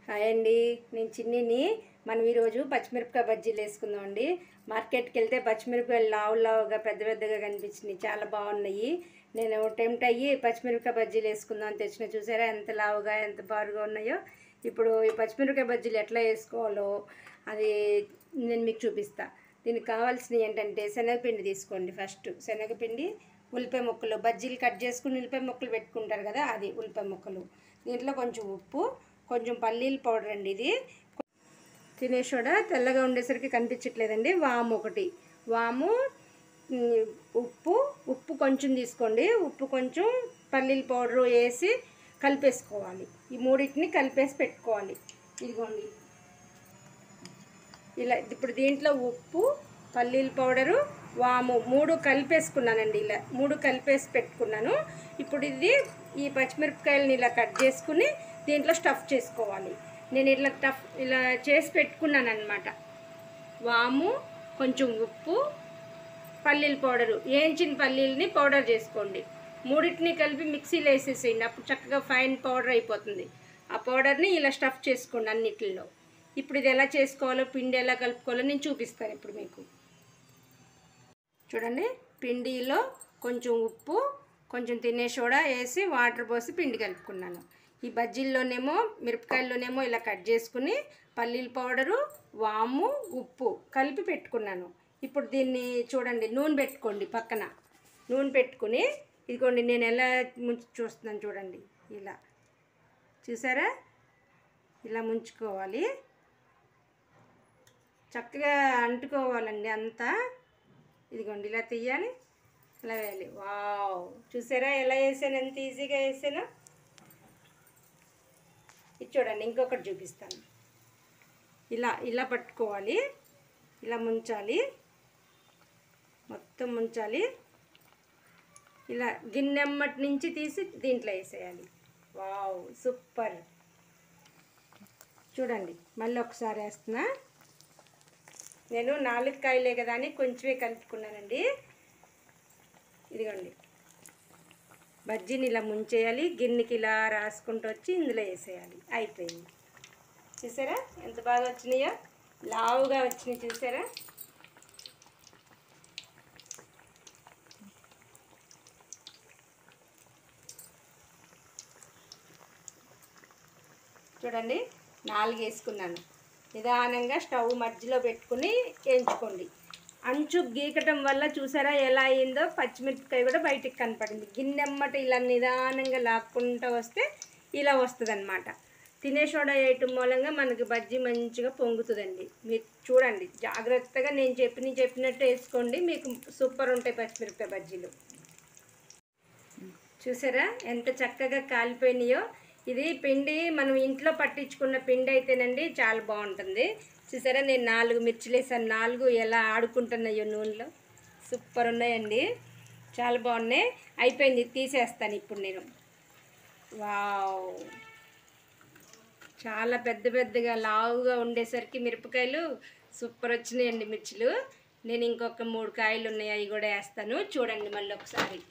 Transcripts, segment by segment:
Hi అండి, నేను చిన్నిని. మనం ఈరోజు పచ్చిమిరపకాయ బజ్జీలు వేసుకుందాం అండి. మార్కెట్కి వెళ్తే పచ్చిమిరపకాయలు లావుగా పెద్ద పెద్దగా కనిపించినాయి, చాలా బాగున్నాయి. నేను టెంప్ట్ అయ్యి పచ్చిమిరపకాయ బజ్జీలు వేసుకుందాం అని తెచ్చిన. చూసారా ఎంత లావుగా ఎంత బారుగా ఉన్నాయో. ఇప్పుడు ఈ పచ్చిమిరపకాయ బజ్జీలు ఎట్లా వేసుకోవాలో అది నేను మీకు చూపిస్తా. దీనికి కావాల్సినవి ఏంటంటే శనగపిండి తీసుకోండి. ఫస్ట్ శనగపిండి, ఉల్లిపాయ ముక్కలు, బజ్జీలు కట్ చేసుకుని ఉల్లిపాయ ముక్కలు పెట్టుకుంటారు కదా, అది ఉల్లిపాయ ముక్కలు. దీంట్లో కొంచెం ఉప్పు, కొంచెం పల్లీల పౌడర్ అండి. ఇది తినే సోడా తెల్లగా ఉండేసరికి కనిపించట్లేదండి. వాము ఒకటి, వాము, ఉప్పు కొంచెం తీసుకోండి. ఉప్పు కొంచెం, పల్లీల పౌడరు వేసి కలిపేసుకోవాలి. ఈ మూడింటిని కలిపేసి పెట్టుకోవాలి. ఇదిగోండి ఇలా. ఇప్పుడు దీంట్లో ఉప్పు, పల్లీల పౌడరు, వాము మూడు కలిపేసుకున్నానండి. ఇలా మూడు కలిపేసి పెట్టుకున్నాను. ఇప్పుడు ఇది ఈ పచ్చిమిరపకాయలని ఇలా కట్ చేసుకుని దీంట్లో స్టఫ్ చేసుకోవాలి. నేను ఇలా చేసి పెట్టుకున్నాను అన్నమాట. వాము, కొంచెం ఉప్పు, పల్లీల పౌడరు, వేయించిన పల్లీలని పౌడర్ చేసుకోండి. మూడింటిని కలిపి మిక్సీలో వేసేసేయండి. అప్పుడు చక్కగా ఫైన్ పౌడర్ అయిపోతుంది. ఆ పౌడర్ని ఇలా స్టఫ్ చేసుకోండి అన్నిటిలో. ఇప్పుడు ఇది ఎలా చేసుకోవాలో, పిండి ఎలా కలుపుకోవాలో నేను చూపిస్తాను ఇప్పుడు మీకు. చూడండి, పిండిలో కొంచెం ఉప్పు, కొంచెం తినే సోడా వేసి వాటర్ పోసి పిండి కలుపుకున్నాను. ఈ బజ్జీల్లోనేమో మిరపకాయల్లోనేమో ఇలా కట్ చేసుకుని పల్లీల పౌడరు, వాము, ఉప్పు కలిపి పెట్టుకున్నాను. ఇప్పుడు దీన్ని చూడండి, నూనె పెట్టుకోండి పక్కన. నూనె పెట్టుకుని ఇదిగోండి నేను ఎలా ముంచి చూస్తున్నాను చూడండి. ఇలా చూసారా, ఇలా ముంచుకోవాలి. చక్కగా అంటుకోవాలండి అంతా. ఇదిగోండి ఇలా తీయాలి, ఇలా వేయాలి. వావ్, చూసారా ఎలా వేసాను, ఎంత ఈజీగా వేసాను. ఇది చూడండి, ఇంకొకటి చూపిస్తాను. ఇలా పట్టుకోవాలి, ఇలా ముంచాలి, మొత్తం ముంచాలి. ఇలా గిన్నెమ్మటి నుంచి తీసి దీంట్లో వేసేయాలి. Wow, super. చూడండి మళ్ళీ ఒకసారి వేస్తున్నా. నేను 4 కాయలే కదా అని కొంచెమే కలుపుకున్నానండి. ఇదిగోండి, బజ్జీని ఇలా ముంచేయాలి, గిన్నెకి ఇలా రాసుకుంటూ వచ్చి ఇందులో వేసేయాలి. అయిపోయింది. చూసారా ఎంత బాగా వచ్చినాయో, లావుగా వచ్చినాయి. చూసారా, చూడండి 4 వేసుకున్నాను. నిదానంగా స్టవ్ మధ్యలో పెట్టుకుని వేయించుకోండి. అంచు గీకటం వల్ల చూసారా ఎలా అయిందో, పచ్చిమిరపకాయ కూడా బయటికి కనపడింది. గిన్నెమ్మట ఇలా నిదానంగా లాక్కుంటూ వస్తే ఇలా వస్తుంది అన్నమాట. తినే సోడా వేయటం మూలంగా మనకి బజ్జీ మంచిగా పొంగుతుందండి. మీరు చూడండి జాగ్రత్తగా, నేను చెప్పినట్టు వేసుకోండి, మీకు సూపర్ ఉంటాయి పచ్చిమిరపకాయ బజ్జీలు. చూసారా ఎంత చక్కగా కాలిపోయినాయో. ఇది పిండి మనం ఇంట్లో పట్టించుకున్న పిండి అయితేనండి చాలా బాగుంటుంది. చూసారా, నేను 4 మిర్చిలు వేసాను. 4 ఎలా ఆడుకుంటున్నాయో నూనెలో. సూపర్ ఉన్నాయండి, చాలా బాగున్నాయి. అయిపోయింది, తీసేస్తాను ఇప్పుడు నేను. వావ్, చాలా పెద్దగా లావుగా ఉండేసరికి మిరపకాయలు సూపర్ వచ్చినాయండి. మిర్చిలు నేను ఇంకొక 3 కాయలు ఉన్నాయి, అవి కూడా వేస్తాను. చూడండి మళ్ళీ ఒకసారి.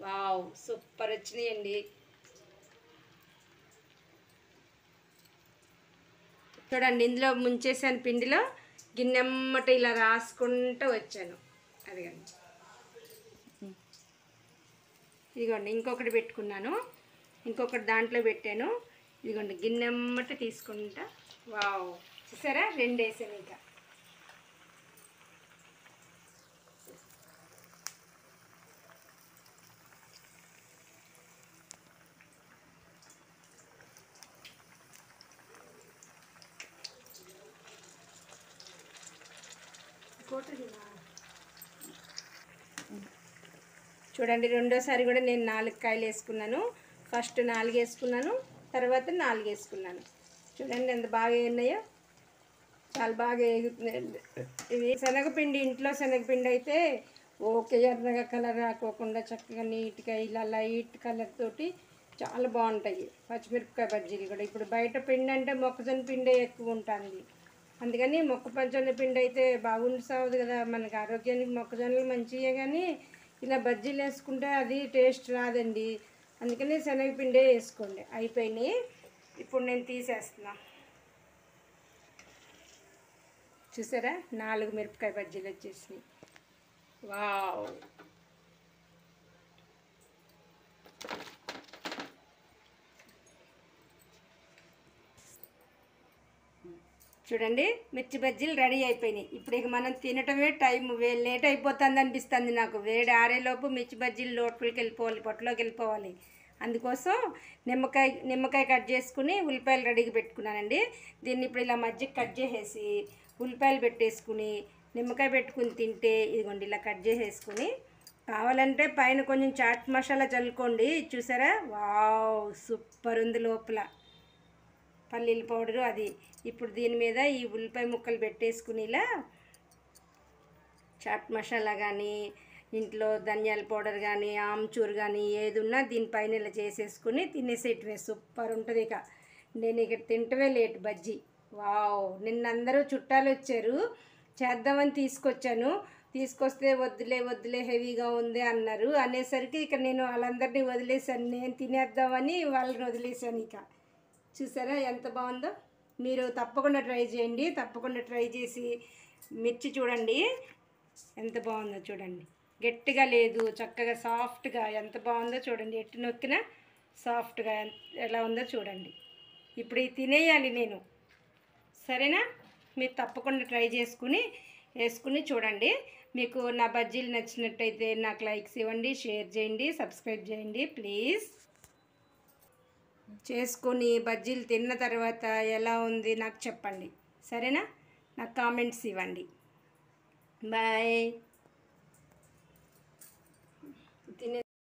వావ్, సూపర్ వచ్చినాయండి. చూడండి, ఇందులో ముంచేసాను పిండిలో, గిన్నెమ్మట ఇలా రాసుకుంటూ వచ్చాను. అదిగండి, ఇదిగోండి ఇంకొకటి పెట్టుకున్నాను, ఇంకొకటి దాంట్లో పెట్టాను. ఇదిగోండి గిన్నెమ్మట తీసుకుంటా. వావ్, చూసారా 2 వేసాను. ఇంకా చూడండి, రెండోసారి కూడా నేను 4 కాయలు వేసుకున్నాను. ఫస్ట్ 4 వేసుకున్నాను, తర్వాత 4 వేసుకున్నాను. చూడండి ఎంత బాగా ఉన్నాయో, చాలా బాగా వేగుతున్నాయండి. ఇవి శనగపిండి, ఇంట్లో శనగపిండి అయితే ఓకే, ఎర్రగా కలర్ రాకోకుండా చక్కగా నీట్గా ఇలా లైట్ కలర్ తోటి చాలా బాగుంటాయి పచ్చిమిరపకాయ బజ్జీలు కూడా. ఇప్పుడు బయట పిండి అంటే మొక్కజొన్న పిండి ఎక్కువ ఉంటుంది, అందుకని మొక్కజొన్న పిండి అయితే బాగుండి సాగుదు కదా, మనకి ఆరోగ్యానికి మొక్కజొన్నలు మంచివే. కానీ ఇలా బజ్జీలు వేసుకుంటే అది టేస్ట్ రాదండి. అందుకని శనగపిండే వేసుకోండి. అయిపోయినాయి, ఇప్పుడు నేను తీసేస్తున్నా. చూసారా 4 మిరపకాయ బజ్జీలు వచ్చేసినాయి. వావ్, చూడండి మిర్చి బజ్జీలు రెడీ అయిపోయినాయి. ఇప్పుడు ఇక మనం తినటమే టైం లేట్ అయిపోతుంది అనిపిస్తుంది నాకు. వేడి ఆరేలోపు మిర్చి బజ్జీలు లోపలికి వెళ్ళిపోవాలి, పొట్టలోకి వెళ్ళిపోవాలి. అందుకోసం నిమ్మకాయ కట్ చేసుకుని ఉల్లిపాయలు రెడీగా పెట్టుకున్నానండి. దీన్ని ఇప్పుడు ఇలా మధ్యకి కట్ చేసేసి ఉల్లిపాయలు పెట్టేసుకుని నిమ్మకాయ పెట్టుకుని తింటే, ఇదిగోండి ఇలా కట్ చేసేసుకుని, కావాలంటే పైన కొంచెం చాట్ మసాలా చల్లుకోండి. చూసారా, వావ్ సూపర్ ఉంది. లోపల పల్లీల పౌడరు అది. ఇప్పుడు దీని మీద ఈ ఉల్లిపాయ ముక్కలు పెట్టేసుకుని ఇలా చాట్ మసాలా కానీ, ఇంట్లో ధనియాల పౌడర్ కానీ, ఆమ్చూర్ కానీ ఏది ఉన్నా దీనిపైన ఇలా చేసేసుకుని తినేసేటివే. సూపర్ ఉంటుంది. ఇక నేను ఇక్కడ తింటవే లేట్ బజ్జీ. వావ్, నిన్న అందరూ చుట్టాలు వచ్చారు, చేద్దామని తీసుకొస్తే వద్దులే హెవీగా ఉంది అన్నారు. అనేసరికి ఇక నేను వాళ్ళందరినీ వదిలేసాను. నేను తినేద్దామని వాళ్ళని వదిలేసాను. ఇక చూసారా ఎంత బాగుందో. మీరు తప్పకుండా ట్రై చేయండి. తప్పకుండా ట్రై చేసి మిర్చి చూడండి ఎంత బాగుందో. చూడండి, గట్టిగా లేదు, చక్కగా సాఫ్ట్గా ఎంత బాగుందో చూడండి. ఎట్టు నొక్కినా సాఫ్ట్గా ఎలా ఉందో చూడండి. ఇప్పుడు ఇది తినేయాలి నేను, సరేనా? మీరు తప్పకుండా ట్రై వేసుకుని చూడండి. మీకు నా బజ్జీలు నచ్చినట్టయితే నాకు లైక్స్ ఇవ్వండి, షేర్ చేయండి, సబ్స్క్రైబ్ చేయండి ప్లీజ్. చేసుకొని బజ్జీలు తిన్న తర్వాత ఎలా ఉంది నాకు చెప్పండి, సరేనా? నాకు కామెంట్స్ ఇవ్వండి. బాయ్.